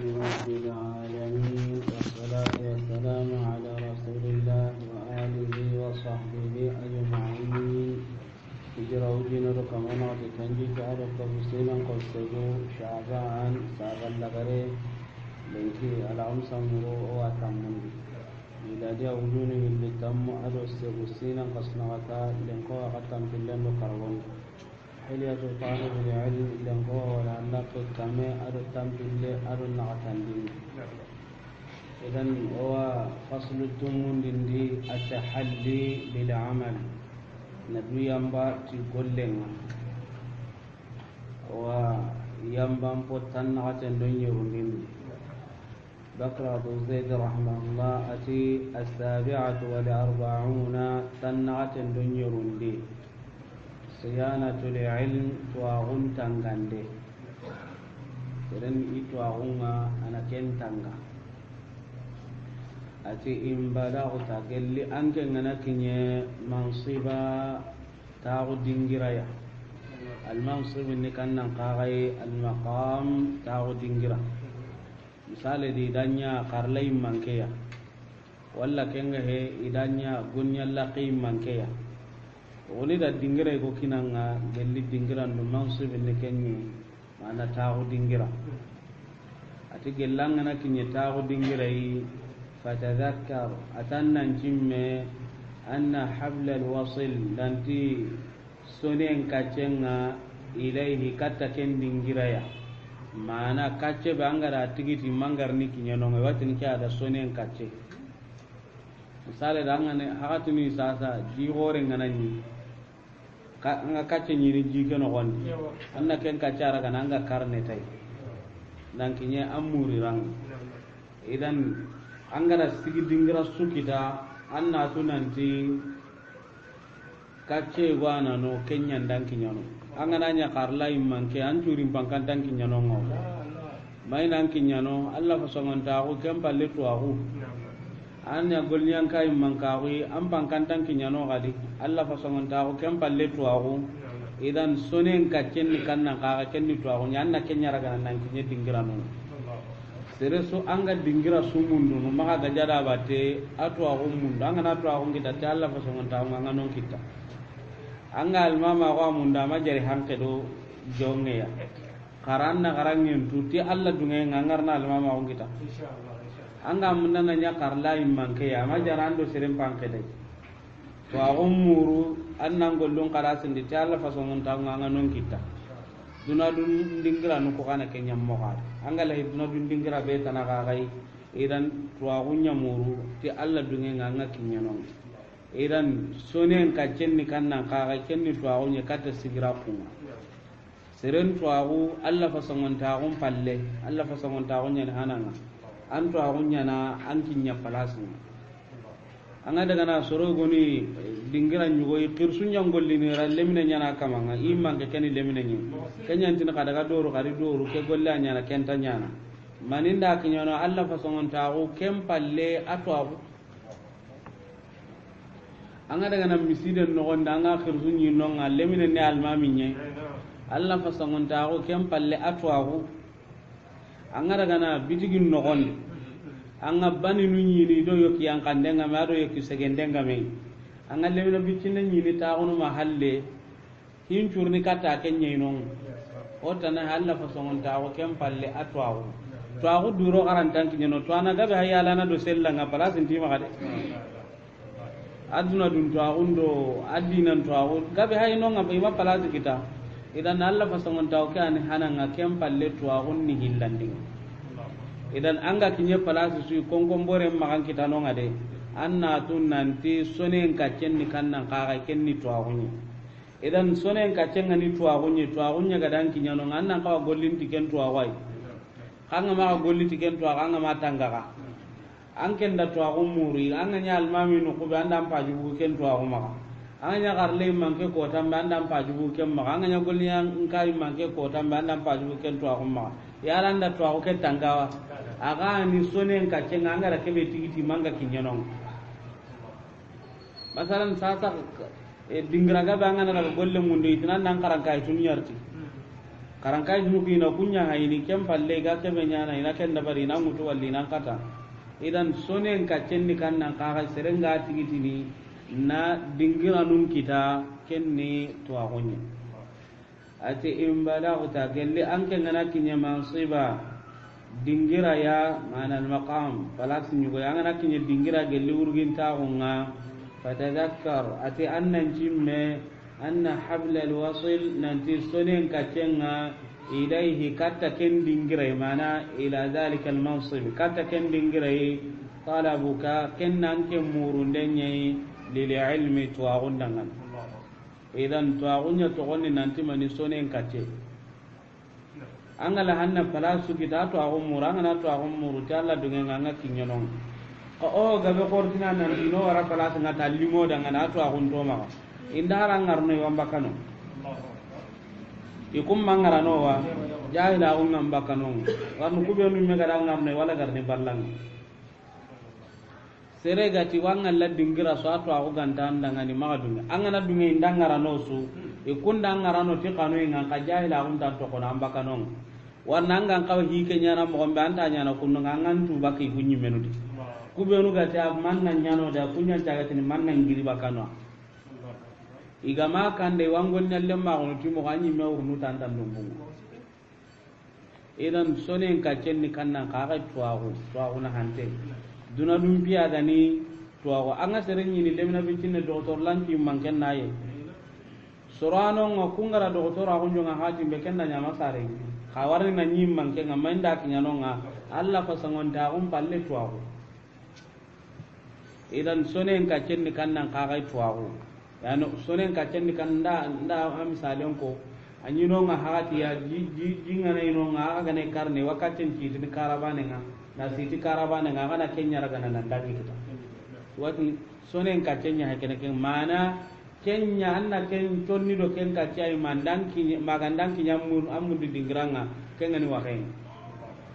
رب العالمين والصلاة والسلام على رسول الله وآله وصحبه أجمعين. هجرة وجنة كمان تنجي تعرف تفصيلا قصته شعبان سابا لغري لكي العمس مرو واتمن ميلادي وجوني اللي تم أدو السيغسينا قصنغتا لنقوى قطن في اللن قرون حلية طالب العلم لنقوى ولا نقل كما أدو التنبيل أدو النغتندين. إذن هو فصل التمون لندي التحلي بالعمل نبي ينبا تقولين وينبا مبتن نغتندين يرمين. بكر أبو زيد رحمه الله أتي 47 تنغة دنيا رندي صيانة العلم تواغن تنغندي سرن إتواغن أنا كن تنغا أتي إن بلغت قل أنك نكني منصبا تاغو دينجرايا المنصب إني كان نقاغي المقام تاغو دينجرا misali di idanya karlay mankeya walla kenga he idanya gunya laqi mankeya woni da dingira ko kinanga gelli dingira no mansib ne kenni mana tawo dingira ati gellanga na kinye tawo dingira yi fatadhakkar atanna jimme anna habla alwasil danti sonen kacenga ilaihi katta ken dingira ya mana kacce be angara tigiti mangar ni kinyano ngai watin kya da sonen kacce misale da ngane hakatu ni sasa di hore nganani ka anga kacce nyiri jike no gondi anna ken kacce ara kana anga karne tai dan kinye amuri rang idan angara sigi dingira sukita anna tunanti kacce wana no kenyan dan kinyano angana nya karla immanke an turin pangkantan kinyano ngo mainan kinyano Allah fasongonta ko kempalle to aku anya golnyan kai mankawi am pangkantan kinyano gadi Allah fasongonta ko kempalle to aku idan sonen kaccen ni kanna ka kenni to aku nyanna kenya raga nan kinye dingirano sereso anga dingira sumundu no maka gajada bate atu aku mundu angana to aku kita ta Allah fasongonta ko ngano kita anga almama ko munda ma jari hanke do jonge ya karanna karangin tuti alla dunga ngangarna almama ko kita insyaallah anga munna nya karla immanke ya ma jarando serem panke de to agumuru annan gollon karasin di alla fasongon ta ngano kita duna dun dingira no ko kana kenya mo ka anga la ibno dun dingira be tanaka kai idan to agunya muru ti alla dunga nganga kinyanon idan sonen ka cenni kannan ka cenni to awonye kata sigira kuma seren to awu alla fasongon ta agun palle alla fasongon ta agun yana hananga an to agun yana an kinya palasu anga daga na soro goni dingira nyugo kirsun jangolli ni lemine nyana kamanga imman ke keni lemine nyi kenya tin ka daga doro kari doro ke golla nyana kenta nyana maninda kinyono alla fasongon ta agu kem palle ato agu anga daga na misiden no gonda anga khirsun yin no ngalle minen ne almami nye alla fasangon ta ko kem palle atwa ko anga daga na bitigin no gonde anga bani nu nyini do yoki an kandenga ma do yoki segendenga me anga le no bitine nyini ta ko no mahalle hin curni kata kenye no o tana alla fasangon ta ko kem palle atwa ko to agu duro garantan kinyo to ana gabe hayala na do sella nga palasin tima kade aduna dun to agundo adinan to agun gabe hay no ngam ima palasi kita idan Allah fasangon taw kan hananga kem palle to agun ni hillandi idan anga kinye palasi su kongon bore makan kita no ngade anna tun nanti sonen ka cenni kannan ka kenni to agunni idan sonen ka cenga ni to agunnya gadan kinya no annan ka gollin tiken to awai kanga ma golli tiken to kanga ma tangaka anken da to agu muri anganya almami no ko banda pajubu ken to agu maka anganya garle manke ko tamba anda pajubu ken maka anganya golnya nkai manke ko tamba anda pajubu ken to agu maka yaranda to agu ken tangawa aga ni sonen ka cenga ngara kebe tigiti manga kinyanong masalan sasa dingra ga banga na golle munde itinan nan karan kai tunyarti karangkai muki na kunya haini kem palle ga kebe nyana ina ken dabari na mutu walli nan kata idan sonen kacen ni kan nan ka serenga tigitini na dingira nun kita kenni to agonya ati imbalagta gelli anke ngana kinya mansiba dingira ya mana al maqam falas nyugo ngana kinya dingira gelli urgin ta gonga fatadhakkar ati annan jimme anna habla alwasil nanti sonen kacenga ilayhi katta ken dingirai mana ila dhalika almansib katta ken dingirai talabuka ken nanke murundenye lil ilmi tuagundangan idan tuagunya to gonni nanti mani sonen kace angala hanna palasu kita tuagun muranga na tuagun muru talla dunga nga kinyonon ko o gabe kortina nan dino wara palasu ngata limo dangana tuagun to maka indara ngarno wamba kano ikum mangarano wa jahila ko ngamba kano warnu kubenu me gara ngamne wala garne ballang sere gati wanga la dingira so ato ako gantan dangani magadunga angana dunga indangarano su ikunda ngarano ti kanu nga ka jahila ko tan to kono amba kano warna ngan kaw hike nyana mo gombe anta nyana kunno ngan tu baki kunyi menuti kubenu gati man nan nyano da kunya tagati man nan ngiri bakano igama kande wangon nyalle ma gono timo ganyi me urnu tantan dumbu idan sonen ka cenni kannan ka ga tuago na hante duna dum biya dani tuago anga serenyi ni lemna bitinne doktor lanti manken naye sorano ngo kungara doktor a gonjo nga hati be kenna nyama sare kawarni na nyim manken nga manda kinyano nga alla fasangon ta palle tuago idan sonen ka cenni kannan ka ga tuago yani sonen ka cenni kan nda misalen ko anyino nga hati ya ji ngana ino nga aga ne karne wakatin ci tin karabane nga na siti karabane nga kana kenya raga nan dagi kita wati sonen ka cenya hakene ken mana kenya anna ken tonni do ken ka cai mandanki magandanki nyamur amudu dingranga ken ngani wahen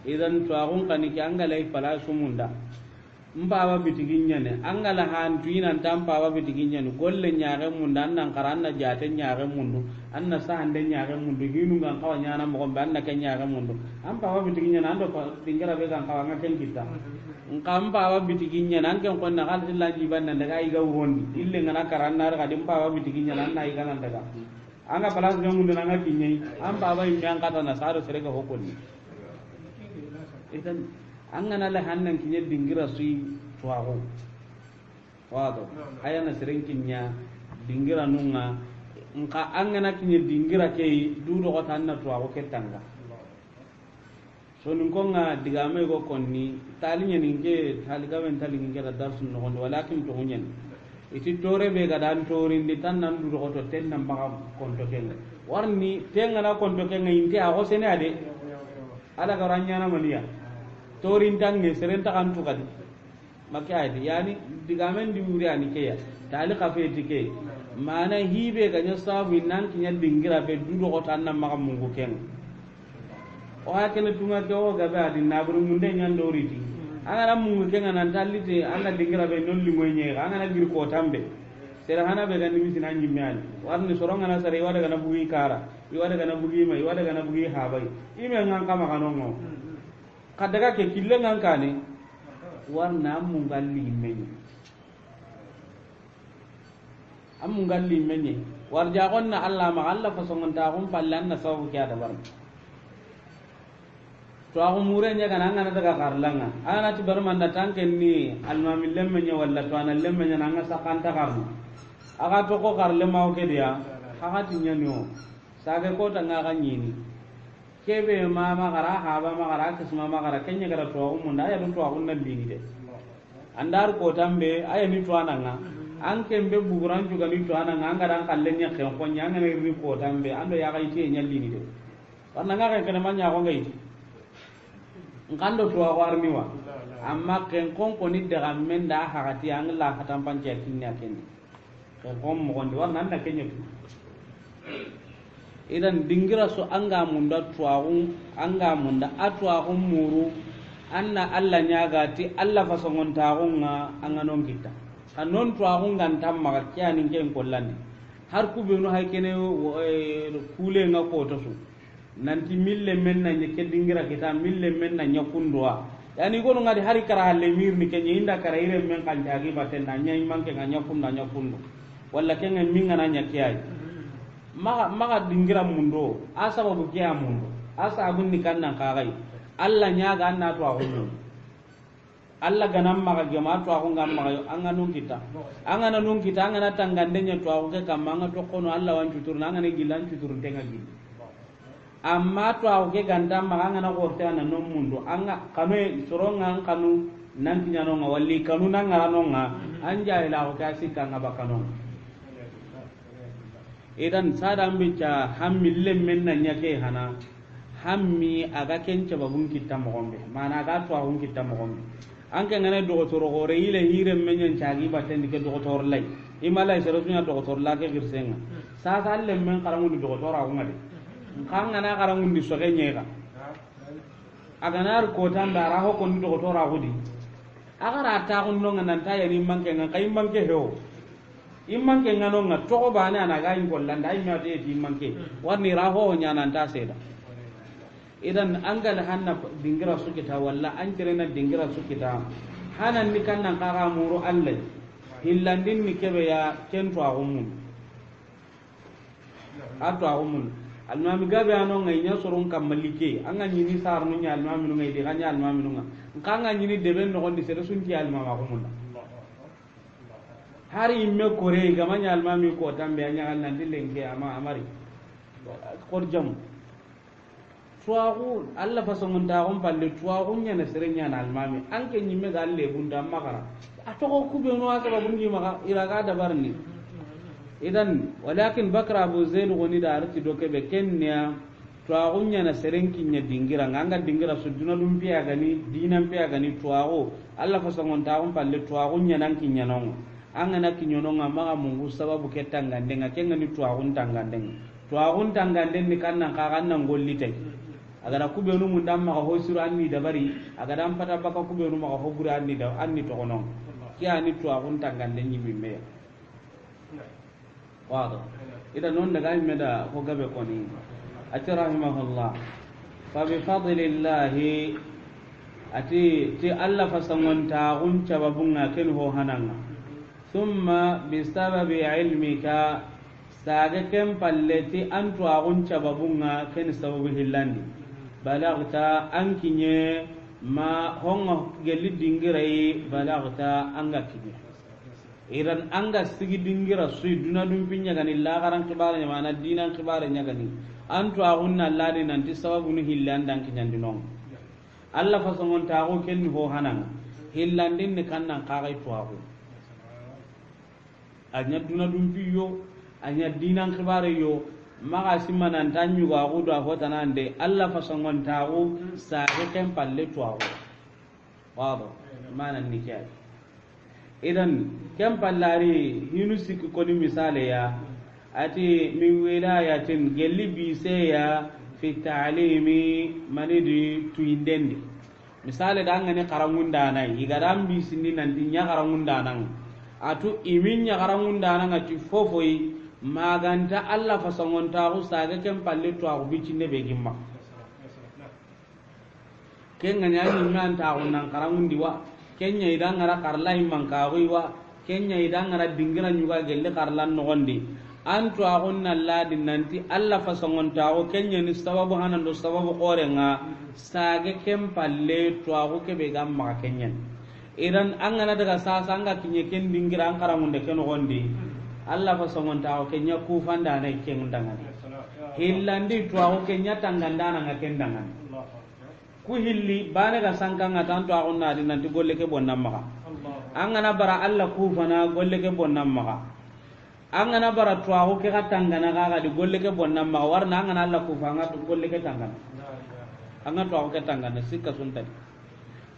idan to agun kan ki angalai fala sumunda mpawa bitiginya ne angala hantu ina tampawa bitiginya ne golle nyaare munda annan karanna jate nyaare mundu anna sahande nyaare mundu hinu ngan kawa nyana mo gombe anna ken nyaare mundu ampawa bitiginya nan do dingara be kan kawa ngaken kita ngampawa bitiginya nan ken konna kal illa jibanna daga iga wondi ille ngana karanna ra kadim pawa bitiginya nan na iga nan daga anga palas ga mundu nan ngakinyai ampawa imyan kata na saro serega hokoni idan angana la hannan kinya dingira sui tuago wado ayana serenkinya dingira nunga nka angana kinya dingira kei dudo ko tanna tuago ketanga so nun ko nga digame go konni talinya ninge taliga men talinge da darsu no gondo walakin to hunyen iti tore be ga dan torin di tannan dudo ko to tennan baka konto kenga warni tenga na konto kenga inte a ko sene ade ala garanya na maliya torin dange serenta kan tu kadi makaya yani digamen di wuri ani keya tali kafe tike mana hibe ganya sabu nan kinya dingira be dudo ko tan nan maka mungu ken o hakene tunga ko gabe adi nabru munde nyan doriti angana mungu ken nan talite anga dingira be non limoy nye angana gir ko tambe sera hana be gani misina nyimmani warni soronga na sare wada gana bugi kara iwada gana bugi mai wada gana bugi habai ime ngan kama kanongo kadaga ke kille ngan kane warna mungalli menye mungalli menye warja gonna Allah ma Allah fa songon ta gon pallan na sawu kya da bar to agu mure nya kana ngana daga karlanga ana ti bar man da tanken ni alma min lemme walla to ana lemme nya nanga sakanta karno aga to ko karle ma o ke dia aga ti nya no sage ko tanga ga nyini kebe mama gara haba magara kisma magara kenya gara to mun da ya to agun nan dini de andar ko tambe aya ni to ananga an kembe buguran juga ni to ananga anga dan kallenya ken ko nyanga ni ri ko tambe ando ya gaiti nyalli ni de warna nga kan manya ko ngai ngando to warmi wa amma ken kon ko ni daga men da hakati an la hatam panje kinnya ken ko mo gondi warna na kenya idan dingira so anga munda tuagu anga munda atwagu muru anna alla nyaga ti alla fasongon tagunga anga non kita kanon tuagu ngantam maga kyani ken kollani har ku benu hay kene kule nga ko to su nanti mille men na nyeke dingira kita mille men na nyakundwa yani gonu ngadi hari kara halle mirni kenya inda kara ire men kan jagi baten na nyai manke nganya kundu walla kenga minga na nyakiyai maga dingira mundo asa babu kiya mundo asa abunni kannan kagai alla nyaga anna to agunno alla ganam maga gema to agun gam maga anga nun kita anga tangande nya to agun ke kamanga to kono alla wan cutur nanga ne gilan cutur tenga gil amma to agun ke ganda maga anga na korte ana non mundo anga kame soronga kanu nan tinyano nga walli kanu nan ngarano nga anja ila ko kasi kanga bakano idan sadam bica hammille menna nyake hana hammi aga kenca babun kitta mogombe mana aga to agun kitta mogombe anke ngane dogotoro gore ile hire menyen caagi batendi ke dogotor lay imala sero sunya dogotor la ke girsenga sa alle men karangu di dogotor agun ngade kanga na karangu di soge nyega aga nar ko tanda ra ho kon dogotor agudi aga ra ta gun no ngana ta yani manke ngakai manke heo immanke ngano nga to bana na ga yin kollanda ay ma te ti manke warni ra ho nya nan ta seda idan angal hanna dingira sukita walla an tirena dingira sukita hanan ni kannan kaga muru Allah hillandin ni kebe ya kento agumun almami gabe anon ngai nya sorun kamalike anga nyini sarnu nya almami ngai de ganya almami nunga kanga nyini deben no gondi sere sunti almama agumun hari imme kore gamanya almami ko tambe anya nan dilenge ama amari korjam tuwaku alla fasongun ta on palle tuwaku nya na serenya na almami anke nyimme galle bunda makara atoko kube no aka babungi maka iraga da barni idan walakin bakra abu zaid goni da arti doke be kenya tuwaku nya na serenki nya dingira nganga dingira suduna dum piya gani dinan piya gani tuwaku alla fasongun ta on palle tuwaku nya nan kinya non angana kinyononga maka mungu sababu ketangandenga kenga ni tuwaku tanganden ni kannan ka kannan gollite agara kubenu mun damma ko hosiru anni dabari agara ampata baka kubenu maka hoburi anni da anni to kono kiya ni to akun tangande nyimi me wado ida non daga me da ko gabe koni ati rahimahullah fa bi fadlillahi ati ti alla fasangon ta gun cababunga ken ho hananga thumma bi sababi ilmika saga kem palleti antu agun cababunga ken sababu hillandi balagta ankinye ma honga gelli dingirai balagta anga kinye iran anga sigi dingira sui duna dum pinya gani lagaran kibare mana dinan kibare nya gani antu agunna ladi nanti sababu ni hillandan kinyandi non alla fasongon taako ken ho hananga hillandin ni kannan kagai to agu anya duna dum piyo anya dinan kibare yo maga simanan tanyu ga gudu a hotanande alla fasongon taako sa ken palle to agu wado mana nikya idan kem pallari hinu sikki koni misale ya ati min wilayatin gelli bise ya fi ta'limi manidi tuindendi misale da ngane karangunda nan igaram bisindi nan dinya karangunda nan atu iminya karangunda nan ati fofoi maganta alla fasongon taku saga kem palle to aku bicinde be gimma kenga nyani man taku nan karangundi wa kenya idang ngara karla himman kaagoi wa kenya idang ngara dingira nyuga gelle karlan nogondi antu agonna ladi nanti alla fasongon tawo kenya ni sababu hanan do sababu qorenga sage kem palle to ago ke be gamma kenya idan angana daga sasa anga kinye ken dingira an karamunde ken nogondi alla fasongon tawo kenya ku fanda na ken dangan hillandi to ago kenya tangandana ngakendangan ku hilli bane ga sankanga tanto agonna di nanti golle ke bonnam maka angana bara alla ku fana golle ke bonnam maka angana bara to ago ke katangana ga di golle ke bonnam maka warna angana alla ku fanga to golle ke tangana anga to ago ke tangana sikka suntadi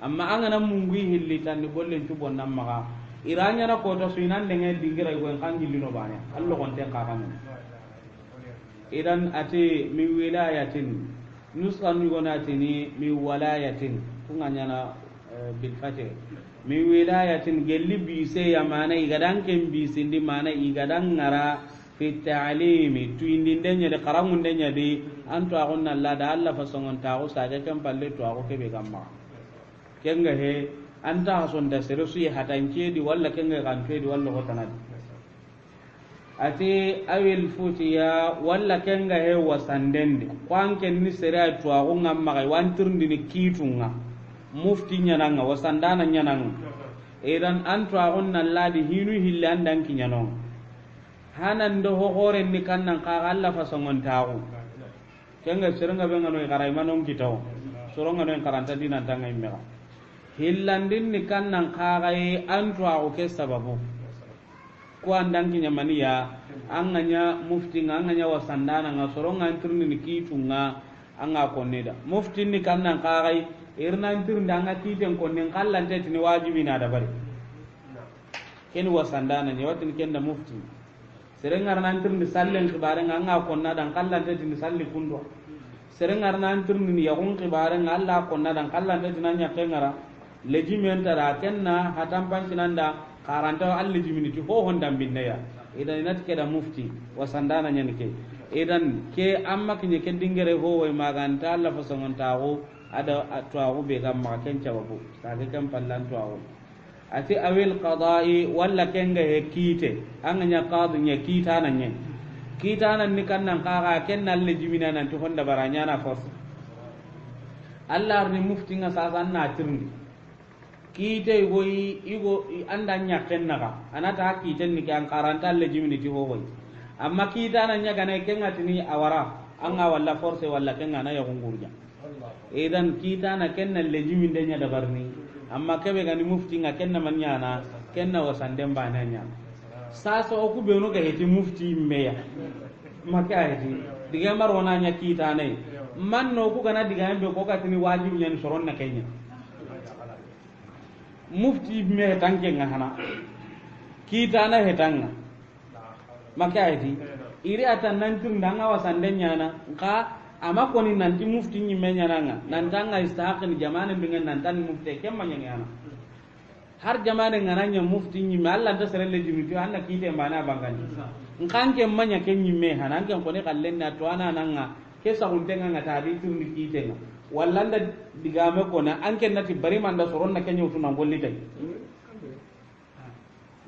amma angana mungui hilli tan di golle tu bonnam maka iranya na ko to suinan denge dingira ko kan gillino bane allo kon te kakam idan ati mi wilayatin nuskan yugonatini mi walayatin kunganyana bil fatih mi wilayatin gelli bise ya mana igadan ken bisindi mana igadan ngara fi ta'limi tuindinde nya de qaramunde nya de an to agun Allah da Allah fa songon ta ko sa ga kan palle to ko kebe gamma kenga he anta hason da sere su hatanke di walla kenga kan to di walla ko tanadi ati awil futiya walla kenga he wasandende kwanken ni sere to agun ngamma kai wantirndi ni kitunga mufti nyananga wasandana nyananga idan an to agun nalladi hinu hillan dan kinyano hanan do hore ni kannan ka Allah fa songon tawo kenga serenga be ngano garay manon kitaw soronga no karanta dinan tanga immega hillandin ni kannan ka gay an to ago ke sababu ko andan kinyamaniya anganya mufti nganya wasandana nga soronga antirni ni kitunga anga konneda mufti ni kannan ka gay irna antirnda anga kiten konnen kallante tini wajibi na da bari ken wasandana ni watin kenda mufti serengar nantir ni sallen kibare nga konna dan kallante tin salli kundo serengar nantir ni yagun kibare nga alla konna dan kallante tin anya kengara legimenta ra kenna hatam pancinanda karanta alli jiminiti ho hondam binne ya idan inat keda mufti wasandana nyanike idan ke amma kinye ken dingere ho way maganta alla fasongon tawo ada atwawo be gam ma ken cababu sage kan pallan tawo ati awil qada'i walla kenga he kite anganya qadi nya kita nan nya kita nan ni kannan kaga ken nalle jimina nan to honda baranya na fos Allah ni mufti nga sasan na tirni kite goyi igo andanya ken naga anata kite ni kan karanta le jimini ti ho goyi amma kita nan nya gane kenga tini awara anga walla force walla kenga na ya gungurja idan kita na ken nalle jiminde nya da barni amma kebe gani mufti nga kenna manyana kenna wasandem bananya sasa oku be no ga heti mufti meya maka heti diga marona nya kita nei man no ku kana diga be ko katini wajibi nyen soron na kenya mufti me tanke nga hana kita na hetanga maka heti iri atan nan tun danga wasandenya na ka ama koni nanti mufti nyi menyananga nantanga istahaqin jamane dengan nantan mufti kemanya ngana har jamane ngananya mufti nyi Allah ta serelle jimi to anna kite mana bangani nkanke manya kenyi me hananke koni kallen na to ana nanga kesa huntenga ngata di tun kite nga wallanda digame kona anke nati bari manda soron na kenyo tunan golli tay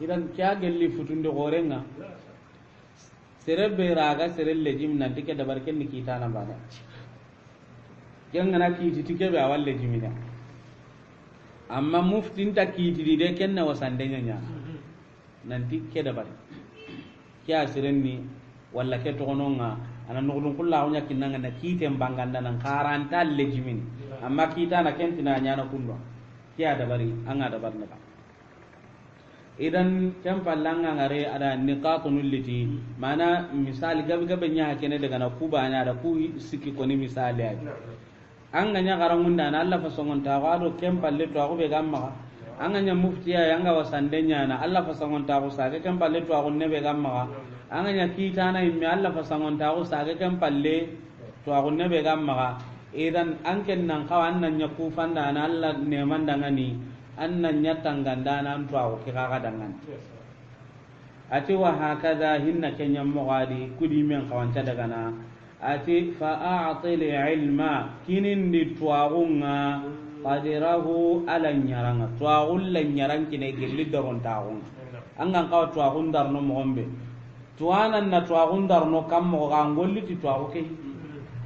idan kya gelli futunde gorenga serebe raga serelle jim nan tike da barken ni kita nan bana kenga na kiti tike be awalle jimina amma muftin ta kiti de kenna wasandenya nya nan tike da bar kya sirenni walla ke to gononga anan nugulun kullahu nya kinanga na kite mbanganda nan karanta le jimin amma kita na kentina nya na kullu kya da bari anga da barna idan kan pallanga ngare ada niqatun liti mana misali gabe gabe nya hakene daga na kuba nya da ku siki ko ni misali ai an ganya garangunda na Allah fa songon ta wado kan palle to ko be gamma an ganya muftiya yanga wasandenya na Allah fa songon ta ko sage kan palle to ko ne be gamma an ganya kita na imme Allah fa songon ta ko sage kan palle to ko ne be gamma idan an ken nan kawan nan nya ku fanda na Allah ne mandangani annan nyatan gandana antu aw kiraga dangan ati wa hakaza hinna kenyam mogadi kudi men kawanta daga na ati fa a'til ilma kinin di tuagunga qadirahu ala nyaranga tuagul la nyarang kine gelli doron taun angan kaw tuagun darno mogombe tuanan na tuagun darno kam mo gangolli ti tuagu ke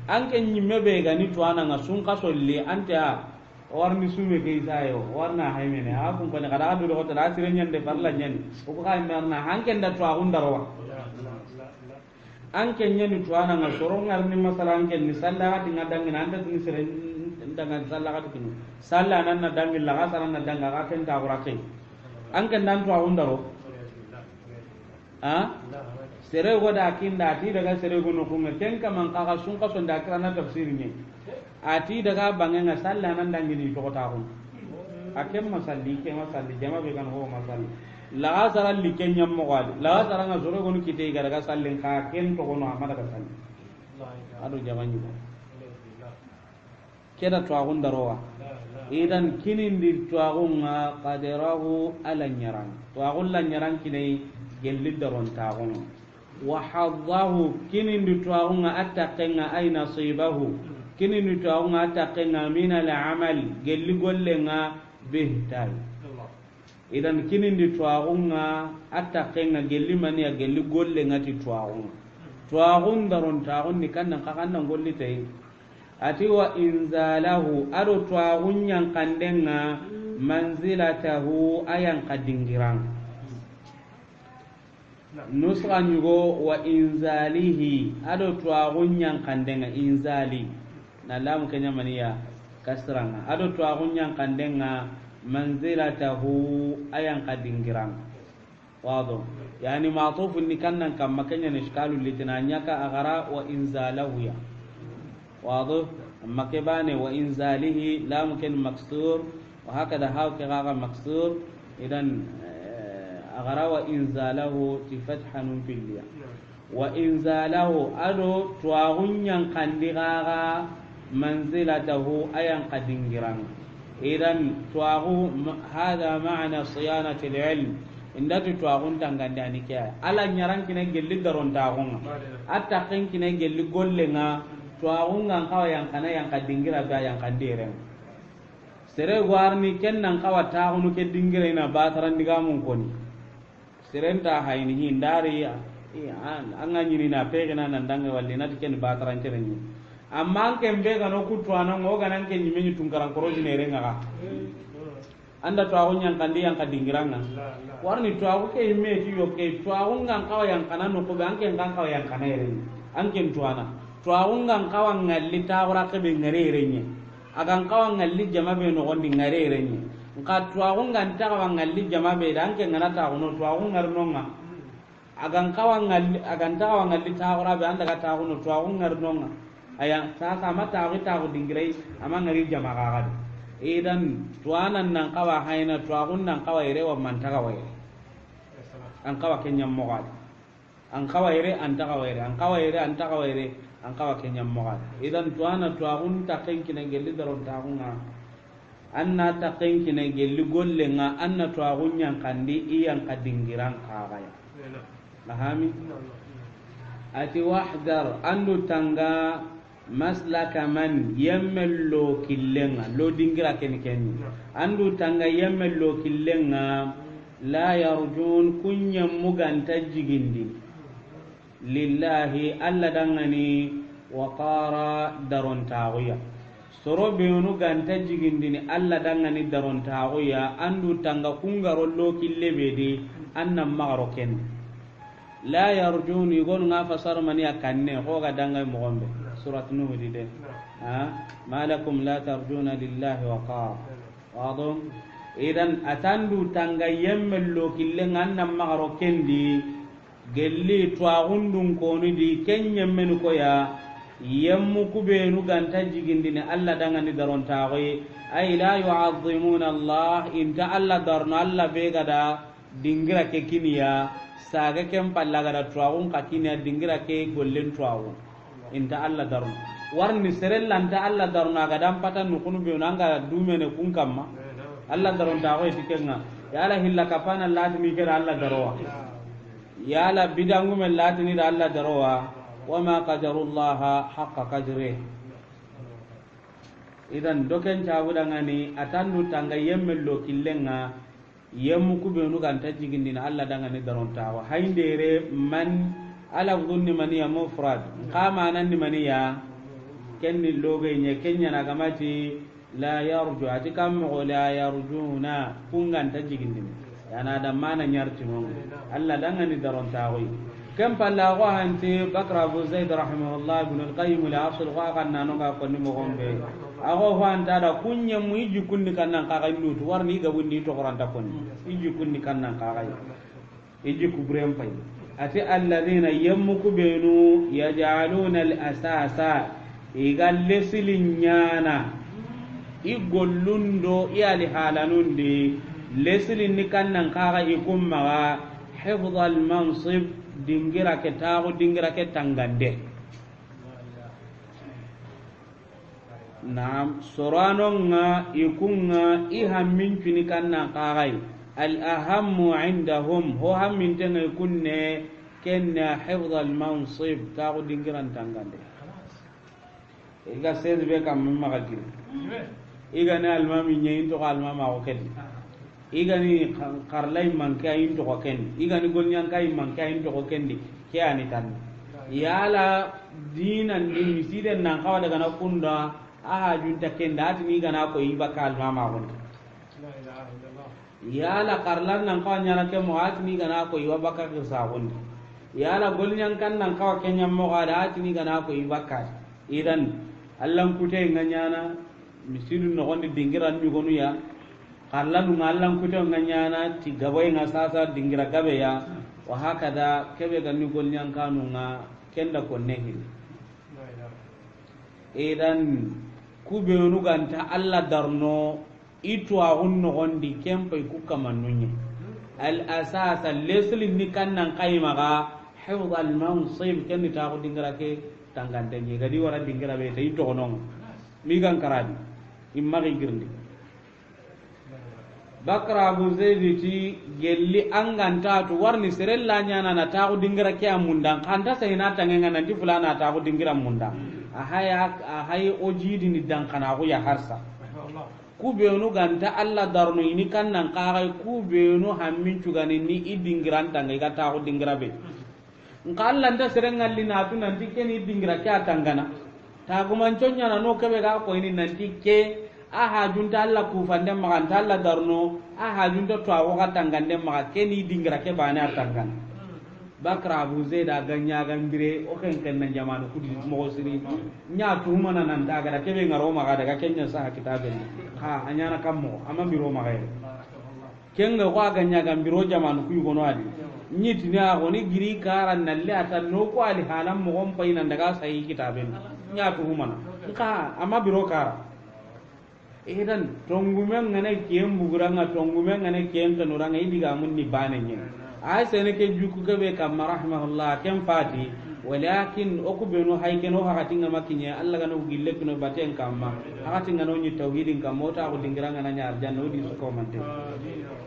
anke nyimme be gani tuana nga sun kasolli anta warni sume ke isayo warna haymene ha kun ko ne kada do ko ta sire nyande farla nyani ko ka merna hanken da to agun darwa anke nyani to ana nga soron ngarni masalan ken ni salla ga tinga dangin anda tin sire dangan salla ga tin salla nan na dangin la ga sanan na danga ga ken ta gura kai anke dan to agun daro ha sere goda kinda ti daga sere gono kuma ken kaman ka sun ka son da kana tafsirin ne ati daga bangenga salla nan dangini to ta ko akem masalli ke masalli jama be kan ho masalli la asara liken nyam mo wali la asara nga zoro gonu kite ga daga sallen ka ken to gono amada ka salli adu jama ni keda to agun darowa idan kinin di to agunga qadarahu ala nyaran to agun la nyaran kinai gelli daron ta gono wa haddahu kinindi tuwaxunga a taqenga ay nasibahu kinindi tuwaxunga a taqenga min alamal gelli gollenga behtayi idan kinindi tuwaxunga a taqenga gelli maniya gelli gollenga ti tuwaxunga tuwaxun darontaxundi kannan kaxannan gollitayi ati wa inzalahu ado tuwaxun yankandenga manzilatahu a yanka dingiranga nusra nyugo wa inzalihi ado tuwaxun yankandenga inzali na lamu kenya maniya kasranga ado tuwaxun yankandenga manzilatahu a yanka dingiranga wado yani matufu ni kannan kamma kenya nishkalu litina nyaka agara wa inzalahu ya wado amma ke bane wa inzalihi lamu ken maksur wa hakada haw ke gaga maksur idan agara wa inzalahu ti fathanun filliya wa inzalahu ado tuwaxun kandigaga manzilatahu ayan kadingiran idan tuwaxu hada ma'na siyanati alilm indati tuwaxun tangandani ke ala ñarankine gelli darontaxunga a taxenkine gelli gollenga tuwaxungan xawa yankana yanka dingira be a yankandiren sere gwarni ken nan xawa taxunu ke dingirena batarandigamun koni serenta hayni hi ndari anga nyini na pege na ndange walli nati ken bataran terenni amma ken be ga no kutwana ngo ga nan ken nyimi tungaran koroji ne renga ga anda to awon yang kandi yang kadingiranga warni to awu ke me ti yo ke to awun ngan kawa yang kana no ko ban ken kan kawa yang kana eren anken tuana to awun ngan kawa ngalli tawra ke be ngare renye agan kawa ngalli jama be no gondi ngare renye nka tuwaxu nganta kawa ngalli jama be dan ke ngana taxuno tuwaxu ngarnonga aganta kawa ngalli taxura be anda ga taxuno tuwaxu ngarnonga aya sasa ma taxu dingirai ama ngari jama xaxadi idan tuwanan nan kawa hayna tuwaxun nan kawa yere wa manta kawa yere an kawa ke ñammoxadi an kawa yere anta kawa yere an kawa yere anta kawa yere an kawa ke ñammoxadi idan tuwana tuwaxun taxenkine gelli daron taxunga anna taqenkine gelli gollenga anna to agunyan kandi iyan kadingiran kagaya lahami ati wahdar andu tanga maslaka man yamello killenga lo dingira ken andu tanga yamello killenga la yarjun kunyam muganta jigindi lillahi alla dangani waqara daron tawiya soro beenu ganta jigindini alla dangani darontaxuya andu tanga kungaro lokille bedi annan maxaro ken la yarjuni gonu nga fasarmani a kanne xoga dangay moxonɓe surat nuhudi de ma lakum la tarjuna lillahi waqara wado idan atandu tanga yemmel lokillenga annan maxaro kendi gelli twaxundun konidi ken yemmenu koya yemmu kubenu ganta jigindini alla dangani darontaxoy ay la yuazimuna allah inta alla darno alla be gada dingira ke kiniya saga ken palla gada tuwaxun ka kiniya dingira ke gollen tuwaxu inta alla darno warni serellanta alla darno agadan pata nukunu benu anga dumene kun kamma alla darontaxoy tikenga yala hilla kapana latini keda alla darowa yala bidangume latini da alla darowa wama qadarullaha haqqa qadrihi idan doken cabudangani atandu tanga yemmello killenga yemmu kubenu ganta jigindina alla dangani darontawa hayndere man ala dhunni maniya mufrad qama nanni maniya kenni loge nye kenya nagamati la yarju atikam la yarjuna kunganta jigindina yana da mana nyartino alla dangani darontawa كم فلاغوا هنتي بكر أبو زيد رحمه الله ابن القيم لأصل غاقنا نقا قني مغم به أغو فان تادا كن يمو يجي كن كنن قاقا نوت ورني قبل ني تقران تكون يجي كن كنن قاقا يجي كبرين فاي أتي الذين يمو كبينو يجعلون الأساس إيقال لسلنيانا إيقولندو إيالي حالانوندي لسلن كنن قاقا يكون مغا حفظ المنصب dingira ke tago dingira ke tangande naam soranonga ikunga ihammin cuni kanna qagai al ahammu indahum ho hammin tanga kunne kenna hifdh al mansib ta ko dingiran tangande iga sed be kam mamma gagir iga ne almami nyin to almama ko ken iga ni qarlay man kayin to ko ken iga ni gonyan kayin man kayin to ko ken di ke ani tan yala dinan ni misiden nan kawa daga na kunda aha junta ken da ni ga na ko iba ka almama ko yala qarlan nan kawa nyana ke mo atini ga na ko iba baka ke sa gon yala golnyan kan nan kawa kenyam mo ga da atini ga na ko iba ka idan allan kute nganyana misidu no gondi dingiran mi gonu ya qarlanu ngallan kute nganyana ti gaboy ngasasa dingira gabe ya wa hakada kebe ganni golnyan kanu nga kenda ko nehi idan kubenu ganta alla darno itu agun no gondi kempai ku kamanunye al asasa lesli ni kannan qayma ga hifdh al mansib kenni ta ko dingira ke tangante ni gadi wara dingira be tay to non mi gan karabi imma girndi bakra abu zaidi ti gelli anganta to warni serella nyana na ta ko dingira ke amunda kanta sai na tangenga nan ti fulana ta ko dingira munda ahaya ojidi ni dankana ko ya harsa kubenu ganta alla darno ini kannan qaray kubenu hammin cugani ni idingiran tanga ga ta ko dingira be nka alla nda serengalli na tu nanti ke ni dingira kya tangana ta guman conya na no kebe ga ko ini nanti ke aha junta alla ku fande maganta alla darno aha junta to awo ga tangande maga ke ni dingira ke bana tangana bakra abu zaida ganya gambire o ken ken nan jamanu kudi mo siri nya tu mana nan daga da kebe ngaro maga daga kenya sa kitabe ha anyana kammo ama biro maga kenga ko ganya gambiro jamanu ku gono adi nyiti ne a goni giri karan nalle ata no ko ali halam mo gon pay nan daga sai kitabe nya tu mana ka ama biro kara edan tongumen ngane kiyem buguranga tongumen ngane kiyem tanuranga idiga mun ni bane nyen ay sene ke juku ke be kam rahimahullah kem fati walakin okubeno haykeno hakatinga makinya alla gano gille kuno baten kamma hakatinga no ni tauhidin kam mota ko dingiranga na nyar janno di ko mante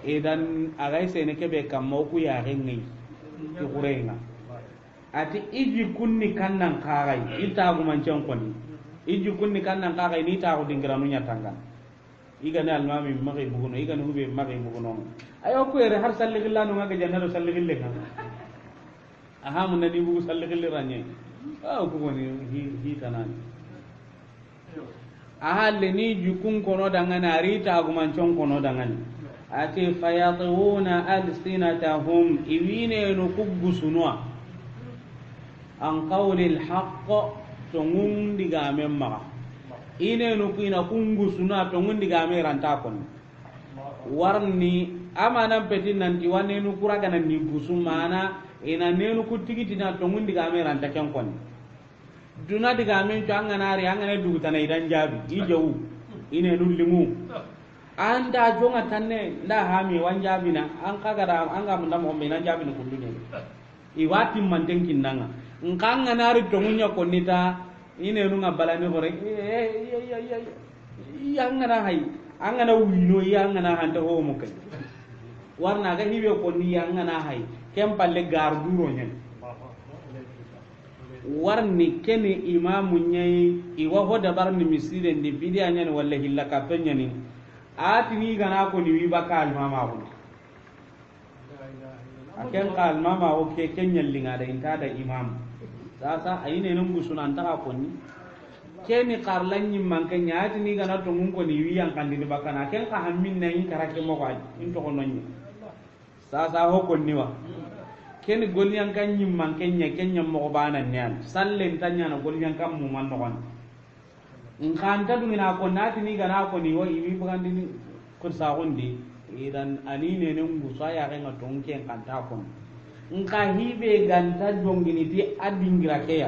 edan agay sene ke be kam mo ku ya rengi ki kurenga ati iji kunni kannan kagai ita gu mancen koni iji kunni kannan kagai ni ta ko dingiranu nyatanga iga ne almami magi buguno iga ne hube magi buguno ayo ko ere har salli gillano ngaga jannado salli gille kan aha mun nadi bugu salli gille ranye ko woni hi tanani aha le ni jukun kono dangana rita guman chon kono dangani ati fayatuna alsinatahum iwine no kubusunwa an qawli alhaq tongun diga memma ine no kuina kungusuna tongun diga me ranta kon warni amanan petin nanti wane nu kuraga nan ni gusumana ina nenu kutigiti na tongun diga me ranta ken kon duna diga men to angana ri angana dugu tanai dan jabi ijewu ine nu limu anda jonga tanne nda hami wanjabi na an kaga da an ga mun da mo me nan jabi no kundunya i wati man tenkin nanga nkanga nari tongunya konita ine nu ngabala ni gore yangana hay angana wino yangana hanta ho mo kay warna ga hibe ko ni yangana hay kem palle gar duro nyen warni kene imamu nyai iwa hoda barni misire ndi bidia nyen walla hilla ka penyani ati ni gana ko ni wiba kal mama ko aken kal mama o ke kenyal linga da inta da imam sasa ayine nan gusuna anta ko ni keni qarlan nyim man kan yaati ni gana to ngun ko ni wiyan kan di bakana ken ka hammin nay karake mo ko in to ko nonni sasa ho ko niwa keni golyan kan nyim man kenya kenya mo ko bana nyan sallen tanya na golyan kan mu man no kon in kan ta dumina ko naati ni gana ko ni wo iwi bagandi ni ko sa gondi idan anine ne ngu sa ya ga to ngen kan ta ko nka hibe ganta jongini ti adingira keya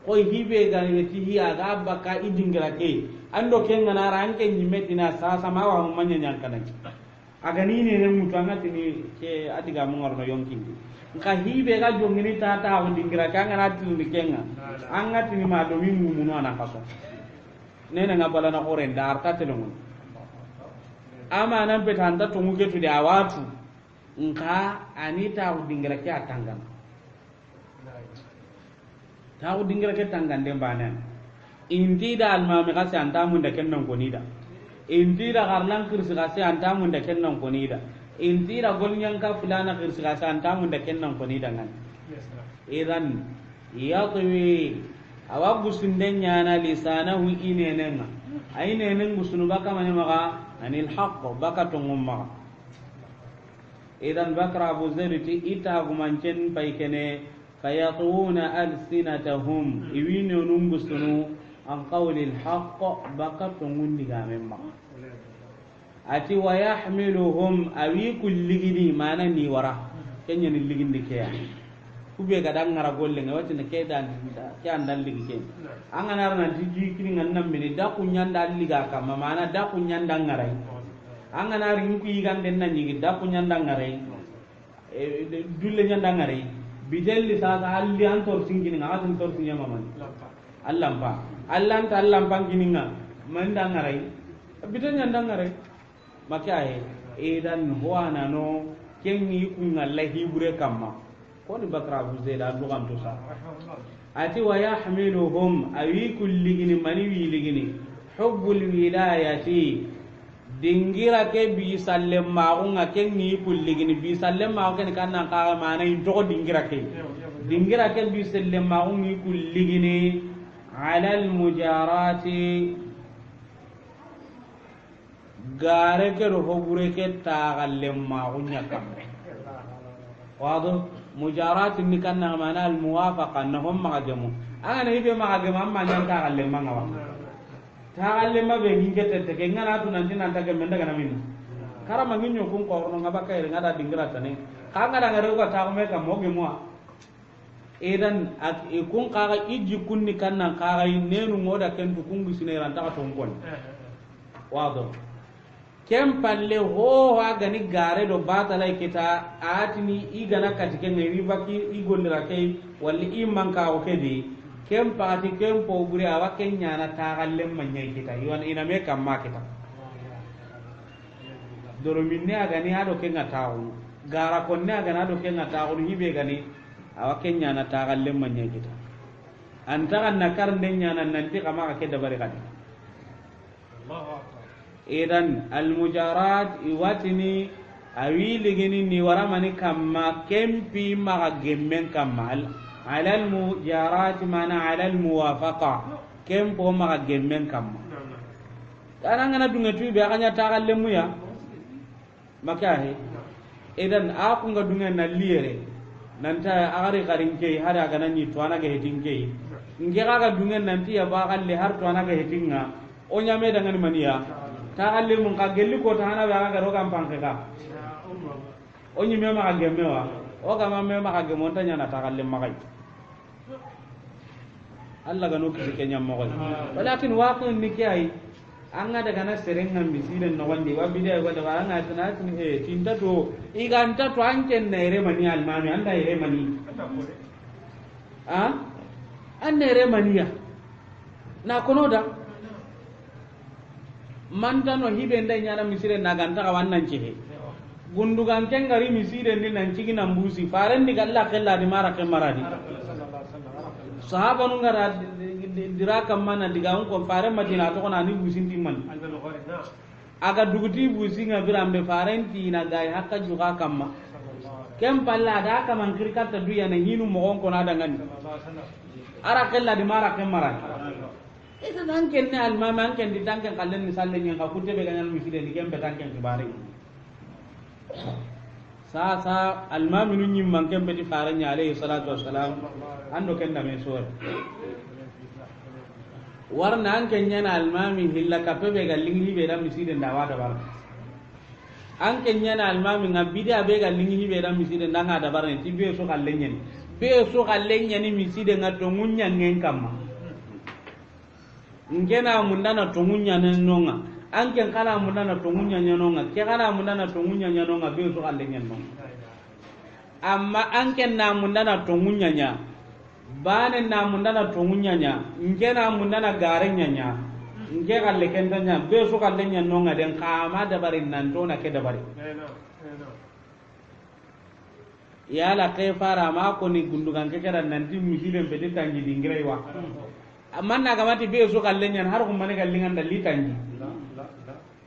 koy hibe gani ti hiya ga baka idingira ke ando ken ngana ranke nyimetina sa sama wa manya nyankana aga ni ne mutu angati ni ke adiga mo ngorno yonki nka hibe ga jongini ta ta ho dingira ka ngana ti ni kenga angati ni ma do mi mumu ana kaso nene ngabala na hore ndar ta telongo ama nan petanda to mugetu de awatu nka anita udingira ke atangana taxu dingira ke tangande banen intida almami xa se antamunda ken nan konida intida xarlan kirsi xa se antamunda ken nan konida intida golñanka fulana kirsi xa se antamunda ken nan konida ngan idan yatwi awa gusunden ñana lisanahu inenenga ainenen gusunu baka mani maxa anil haqq baka tongum maxa idan bakra abu zeriti itagumancen pay kene fayatuna alsinatahum iwinenun gusunu an qawli alhaq baka tongun digamen maxa ati wayahmiluhum awi kulligini mana ni wara kenyani ligindi keya kube ga dan ngara golle nga wati ne ke dan ke andal ligi ke angana ran ti jikini ngan nam mini da kunyanda liga kama mana da kunyanda ngarai angana rin ku yigande nan yigi da kunyanda ngarai dulle nyanda ngarai bidelli sa sa alli antor singini nga atin tor sinya maman allampa allanta allampa gininga manda ngarai bidel nyanda ngarai makaye edan hoana no kenni ku ngallahi bure kamma koni bakra abu zeda lugam to sa ati wa yahmiluhum awi kulligini mani wiligini hubbul wilayati dingira ke bi sallem maunga kenni kulligini bi sallem maunga ken kanna ka mana to dingira ke bi sallem maungi kulligini ala al mujarati gare ke ro hobure ke ta gallem maunya kam wado mujarat ni kanna mana al muwafaqa annahum magamu ana ibe magamu amma nyan ta galle manga wa ta galle ma be ngi gete te ngana tu nan dinan ta gemenda kana min karama nginyo kun ko no ngaba kay ngada dingira tane ka ngada ngare ko ta me ka mo ge mo edan ak kun ka ga iji kunni kanna ka ga nenu ngoda ken tu kungu sineran ta to ngol wado kem palle ho ha gani gare do batala kita atini igana katike ngiri baki igolira kay walli imman ka o kedi kem pati kem po gure awa kenya na tagallem manyai kita yon ina me kam ma kita doro minne agani ado kenga tawu gara konne agana do kenga tawu hibe gani awa kenya na tagallem manyai kita antara nakar ndenya nan nanti kama ka kedabare kadi idan almujarat iwatini awi ligini ni waramani kamma kempi maga gemmen kamma ala almujarat mana ala almuwafaqa kempo maga gemmen kamma kana ngana dunga tuibe akanya tagallemu ya makahe idan aku nga dunga na liere nanta agari garinke hada kana ni to anaga hedinke ngira ga dunga nanti ya ba galle har to anaga hedinga onya me dangan maniya ta alle mun ka gelli ko ta hana ba ga roga panke ka onyi me ma ga gemewa o ga ma me ma ga gemon ta nyana ta alle ma kai alla ga no ki kenya mo ko walakin waqin ni kai an ga daga na serengan misilen no wande wa bidiya ko da ba an atuna tin tinta to iganta to an ken ne re mani almami anda re mani an ne re maniya na kono da mantano hibe ndai nyana misire naganta ka wannan cehe gundugan ken gari misire ni nan cigi nan busi faren di galla kella di mara ke maradi sahaba nu ngara dira kam mana diga on ko faren madina to kona ni busin timman aga duguti busi nga birambe faren ti na gai hakka juga kamma kem palla da ka man kirkata duya na hinu mo on ko na dangan ara kella di mara ke maradi itu tangken ne almama angken di tangken kalen misalnya yang kapute be ganal miside di kembe tangken kibare sa almami nu nyim man kembe di faranya alayhi salatu wassalam ando ken da mesor warna angken nyana almami hilla kape be galingi be da miside ndawa da bar angken nyana almami ngabide be galingi be da miside ndanga da bar ne tibe so kallen ni miside ngato munya ngen kamma ngena mundana tongunya nonga anken kana mundana tongunya nonga ke kana mundana tongunya nonga be so alle nyen non amma anken na mundana tongunya nya bane na mundana tongunya nya ngena mundana garenya nya nge kalle kentanya be so kalle nyen nonga den kama da barin nan to na ke da bari yala ke fara ma ko ni gundugan ke kada nanti misiden pedi tanji dingirai wa man na gamati be so kallenyan har ko mane kallingan dalli tanji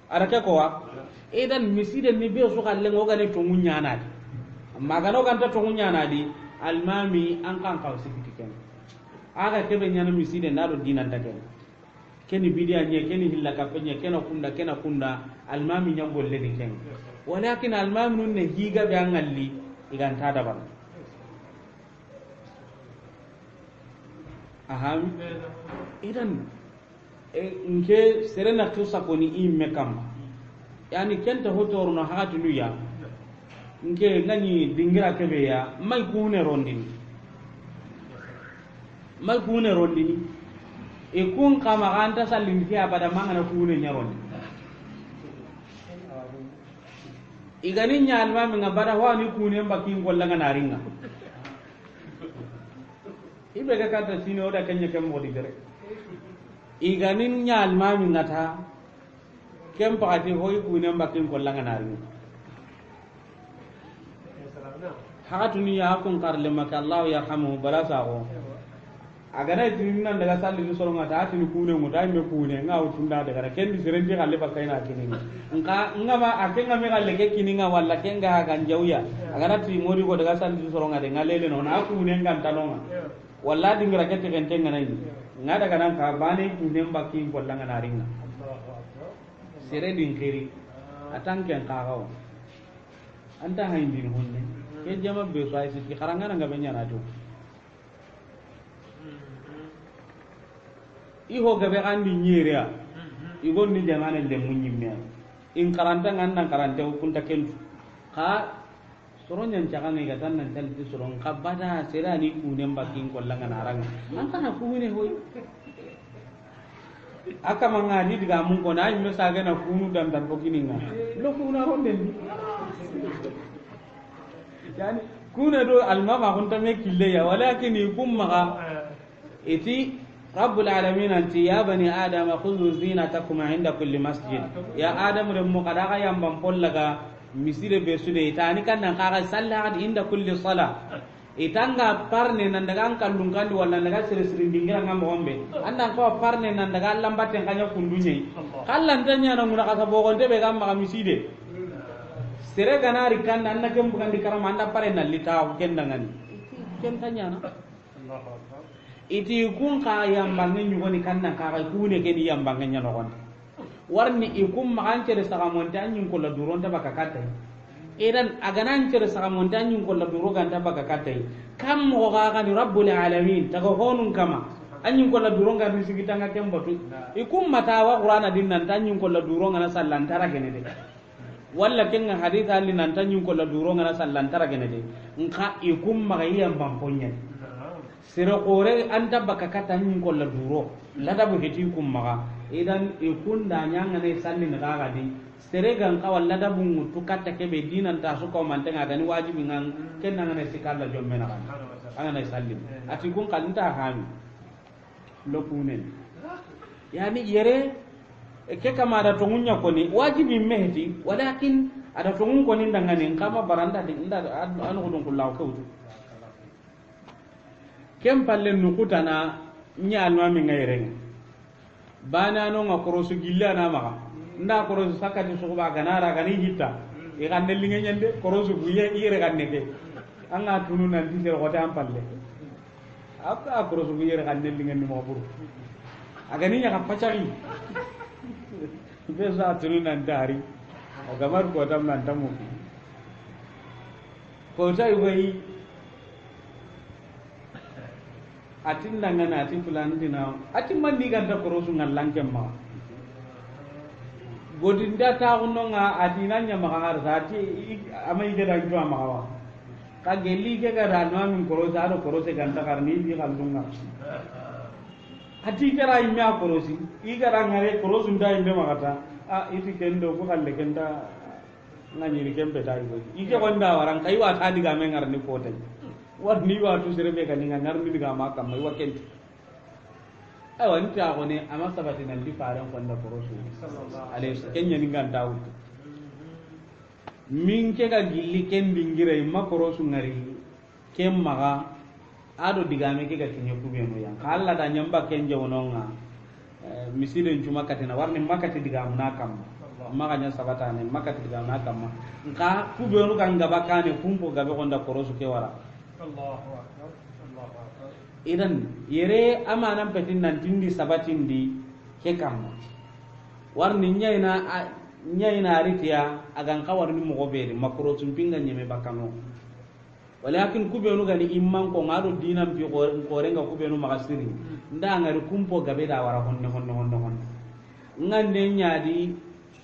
ara ke ko wa idan misiden ni be so kallen o gane to munyana di amma gano kan ta to munyana di almami an kan kaw sikiti ken aga ke be nyana misiden na do dinan ta ken keni bidia nye keni hilla ka penya kena kunda almami nyangolle ni ken walakin almami nun ne higa be angalli igan ta daban aham idan nke serena to sakoni imme kam yani kenta hotoru no hakati nuya nke ngani dingira kebe ya mai kune rondini ikun kama anta sallin fiya pada mangana kune nyaron igani nyalma mi ngabada wani kune mbaki ngollanga naringa ibe ga kata sino oda kenya kem wodi dere igani nyalma mi ngata kem pakati hoy kune mbaki ngollanga naringa hakatuni ya kun karle maka Allah ya hamu barasa ko agana tinna daga salli ni soronga ta tini kune mo dai me kune nga utunda daga ken di serenje kalle bakay na kini nga ma akenga me kalle ke kini nga walla kenga kan jawya agana ti mori ko daga salli ni soronga de ngalele no na kune ngam tanonga walla dingra ke ten tenga nay nga daga nan ka bane kune mbaki ko langa na ringa sere din kiri atanken ka gawo anta hayndin honne ke jama be so ay siti karanga nga be nyana to iho gabe andi nyiria igon ni jamane de munyimmea in karanta ngandan karante kunta kentu ka soronyan jagane ga tan nan talti soron kabada serani kunen bakin kollanga naranga an kana kuune hoy aka mangani diga mun ko na imme saga na kunu dan dan bokininga lo kuna ronden yani kuna do almama kunta me kille ya walakin ikum maga iti رب العالمين أنت يا بني آدم خذوا زينتكم عند كل مسجد يا آدم رمو قداغا ينبان قولغا مسير بسودة إتاني كان نقاغا سلحات عند كل صلاة إتانغا parne nandaga kallung kandi wala nandaga sere-sere dingira ngam hombe anda ko parne nandaga lambaten kanya kundunye kallan tanya na nguna kasa bogonte be gam maka miside sere ganari kan anna kem bukan dikarama anda pare nalita kendangan ken tanya na iti kun ka yambangen nyugoni kanna ka kai kune ke di yambangen nyano kon warni ikum makanche de saka montagne ko la duron ta baka katai edan aganan cere saka montagne ko la duro ganta baka katai kam mo ga ga ni rabbul alamin tago honun kama anyin ko la duro ga ni sigitanga kembatu ikum matawa qur'ana din nan tanyin ko la duro ngana sallantara gene de walla kenga haditha li nan tanyin ko la duro ngana sallantara gene de nka ikum magayi yambamponye sira kore anta baka kata nyin ko la duro lada bu heti kum maga idan ikun da nyanga ne salli na ga di sere gan ka walla da bu mutu kata ke be dinan ta su ko man tanga gani wajibi ngan ken nanga ne sikalla jomme na kan anga ne salli ati kun kalita hami lokunen yani yere ke kama da to munya ko ni wajibi mehdi walakin ada to mun ko ni dangane kama baranda di inda an hudun kullahu kawtu kem palle nukutana nyalma mi ngayreng bana no ngakorosu gilla na maka nda korosu sakati suba ganara gani hitta e ganne linge nyande korosu buye ire ganne ke anga tunu nan di ko ta palle apa korosu buye ganne linge ni mo buru agani nya ka pacari besa tunu nan dari o gamar ko tam nan tamu ko sai wei atin dangana atin fulan dina atin mandi ganta korosu ngallanke ma godinda ta unonga adinanya makar sati amai geda jwa makawa ka gelli ke ga ranwa min korosu ado korose ganta karni di kallunga ati kara imya korosi igara ngare korosu nda imbe makata a iti kendo ko kalle kenda ngani kembe tayi go ike wanda waran kai wa ta diga men ngarni potai warni wa tu serebe kan ngarni diga makam mai wakenti ay wani ta ko ne amma sabati nan di faran kwanda korosu sallallahu alaihi wasallam kenya ningan daud min ke ga gilli ken dingira imma korosu ngari ken maga ado digame ke ga tinye kubenu yang Allah da nyamba ken jawononga misiden cuma katina warni makati digamu nakam maka nya sabata ne makati digamu nakam nka kubenu kan gabakane kumpo gabe gonda korosu ke wara Allahu akbar idan yere amanan petin nan tindi sabatindi ke kam warni nyaina aritiya agan kawarni mo gobere makro tumpinga nyeme bakano walakin kubenu gani imman ko ngado dinam bi qorenga kubenu magasiri nda ngari kumpo gabe da wara honne ngande nyaadi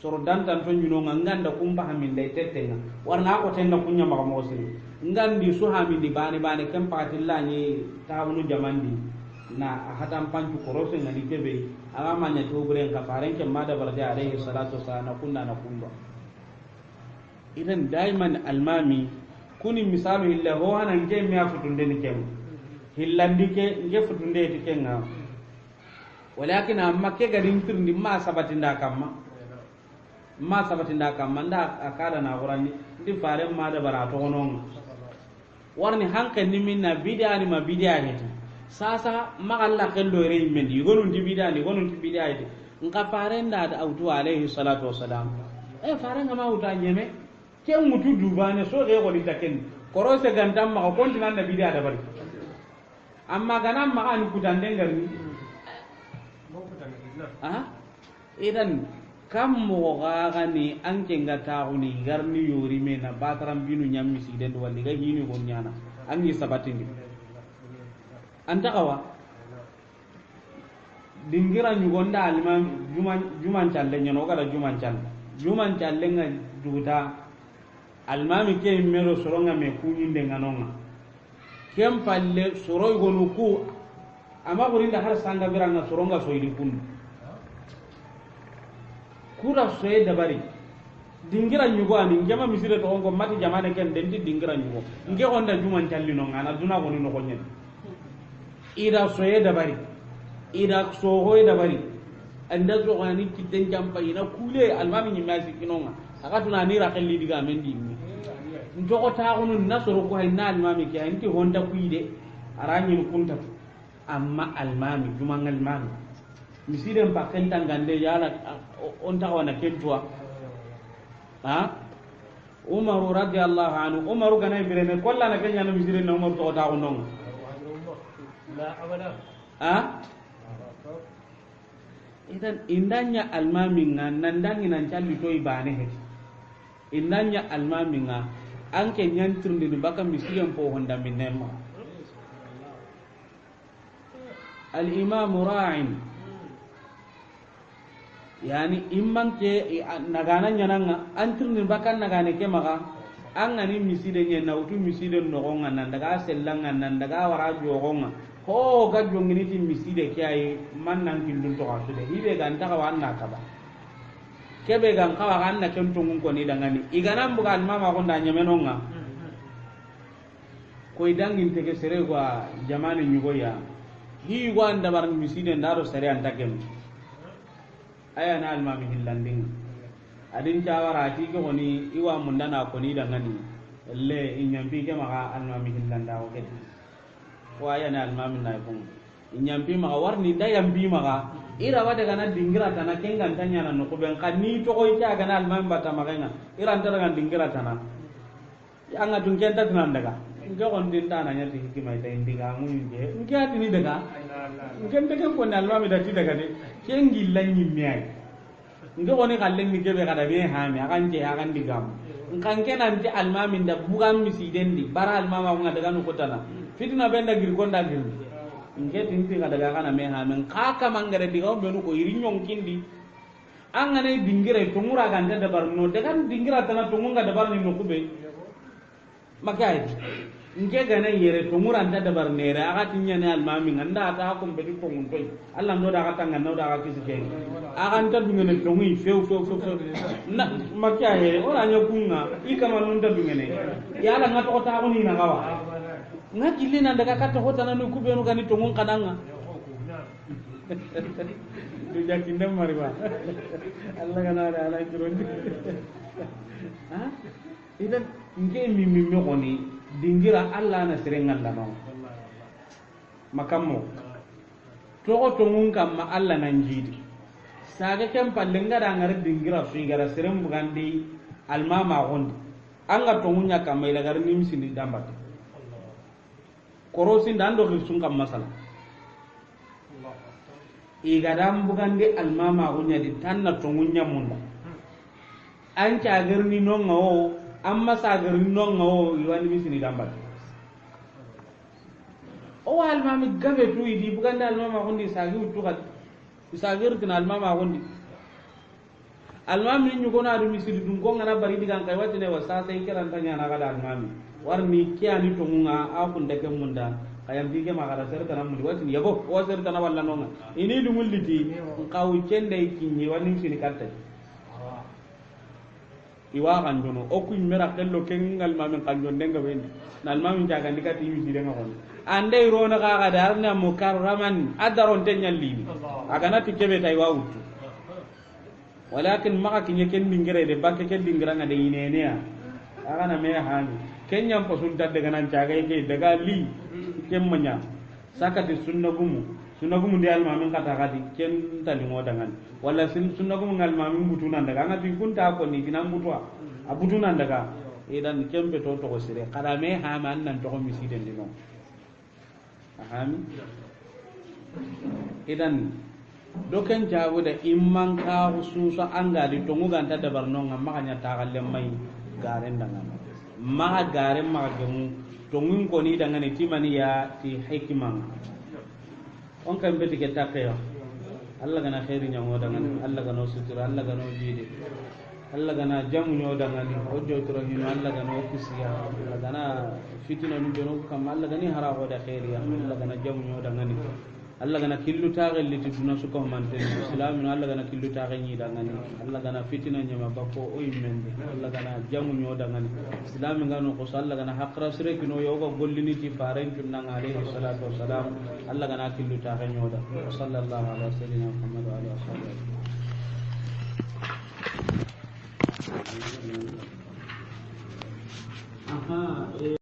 soro dantan to nyuno nganda kumpa haminde tetenga warna ko tenna kunya maga mosiri ngandi su hamindi bani kam patilla ni tawunu jamandi na hatam pancu korose ngani kebe agama nya to buren ka faren ke mada barde alayhi salatu wassalam kunna na kumba idan daiman almami kuni misalu illa ho hanan ke mi afutunde ni kem hillandike nge futunde ti kenga walakin amma ke gadin tirndi ma sabatinda kamma nda akada na qur'ani ndi faren mada barato onon warni hanka ni minna bid'a ni ma bid'a ni sasa magalla kello re mendi gonun ti bid'a ni gonun ti bid'a ni nka farenda da autu alayhi salatu wassalam farenga ma uta nyeme ken mutu dubane so re ko litaken korose gandam ma ko kontinan da bid'a da bari amma ganam ma an kutande ngarni idan kam mo gani an kenga tauni garni yori me na bataram binu nyammi siden do walli ga hini gon nyana an yi sabatindi anta kawa dingira nyugonda alima juman challe nyano kala juman challe nga duta almami ke mero soronga me kunyinde nganonga kem palle soroy gonu ku ama gurinda har sanga biranga soronga soyidi kundu kura soye dabari dingira nyugo ani ngema misire to ongo mati jamane ken denti dingira nyugo nge honda juman callino ngana duna gonu no konyen ida soye dabari ida sohoy dabari anda so gani kitten jampa ina kule almami nyi masi kinonga akatuna ni ra kelli diga mendi mi njoko ta gonu nasoro ko hayna almami ke anti honda kuide aranyi kunta amma almami juman almami misiden pakken tangande yala on tawana kentua Umar radhiyallahu anhu Umar ganay birene kollana kenya no misiden no Umar to ta onong la abada idan indanya almaminga nandangi nan calli to ibane he indanya almaminga anke nyantirndi baka misiden po honda minema al imam ra'in yani imman ke nagana nyananga antirni bakan nagane ke maka an ngani miside nye nautu miside nogonga nan daga sellanga nan daga wara jogonga ho ga jongini ti miside ke ay man nan kindun to asude hibe gan ta kawanna kaba kebe gan kawa kan na kentungun ko ni dangani igana bukan mama ko ndanya menonga ko idangin tege sere gwa jamane nyugo ya hi gwa ndabar miside ndaro sere antagem aya na almami hillanding adin cawara ti ko ni iwa mundana ko ni dangani le inyampi ke maka almami hillanda o kedi wa aya na almami na ko inyampi maka warni da yampi maka ira wada kana dingira tana kengan tanya na ko ben kanni to ko ita kana almami bata makenga ira antara kan dingira tana anga tun kenta tunan daga ngon din tana nya ti hikima ita indiga mun je ngati ni daga ngente ke ko na almami da ti daga de kengi lanyi miyai ngo woni kallen ni kebe kada be hami akan je akan digam kan kenan ti almami da bugam misiden di bara almama ko daga no kotana fitina benda gir gonda gir ngeti inti kada daga kana me hami kaka mangare digam be no ko iri kindi an ngane dingire to mura kan da bar no daga dingira tana to ngunga da bar ni no kube makai nke gane yere to muranta dabar nere aga tinya ne almami nganda ata ko be ko nguntoy Allah ndo daga tanga ndo daga kisi ke aga nta dungene to ngi feu na makya he ora nyokunga ikama nunda dungene ya ala ngato ko ta ko ni na gawa ngakili na daga kata hota na ku be no gani to ngun kananga du jakindam mariwa Allah kana ala kirondi idan nge mi goni dingira Allah na sirengal la no makammo togo tongun kamma Allah nan jidi saga kem palle ngara ngar dingira su igara sirem bugandi almama gondi anga tongunya kamma ila gar nim sindi dambat korosi ndando sun kam masala igadam bugandi almama gonya di tanna tongunya munda an cagarni non ngawo amma sagarni non ngawo iwani misini dambat o almami gabe tu idi bugandi almama gondi sagi utu kat isagir tin almama gondi almami ni nyugona adu misiri dum ko ngana bari digan kay watine wasasa ikiran tanya na kada almami warni kiani tongunga akun deke munda kayam dige magara ser kana muli watini yago o ser kana walla nonga ini dumuliti qawu kende kinyi wani misini katta iwa kanjono o ku mera kello kengal mamen kanjon denga wendi nal mamen jaga ndikati mi sidenga kon ande rona ka darna mukarraman adaron tenyalli agana tikebe tay wawutu walakin maka kinye ken dingere de bakke ken dingira ngade inene ya agana me hani kenyam pasul tadde ganan jaga ke daga li kemmanya sakati sunnagumu de almamin kata kadi ken tali ngodangan wala sunnagumu ngal mamin butunan daga ngati kunta ko ni dinan butwa abutunan daga idan kembe to to sire kada me ha man nan to misiden dino ahami idan doken jabu da imman ka hususa anga di to nguganta dabarno ngam makanya ta galle mai garen dangan ma garen ma gemu to ngun ko ni dangan timani ya ti hikman on kan beti ke takaya Allah gana khairi nyango dangan Allah gana sutura Allah gana jide Allah gana jamu nyo dangan o jotro hino Allah gana ofisiya Allah gana fitina nu jono kam Allah gani hara ho da khairi Allah gana jamu nyo dangan Allah gana killu tagal liti duna suko manten islamin Allah gana killu tagal ni dangan Allah gana fitina nyama bako o imende Allah gana jamu nyo dangan islamin gano ko Allah gana hakra sire kino yoga gollini ti faren tunna alayhi salatu wassalam Allah gana killu tagal nyo da sallallahu alaihi wasallam Muhammad wa alihi wasallam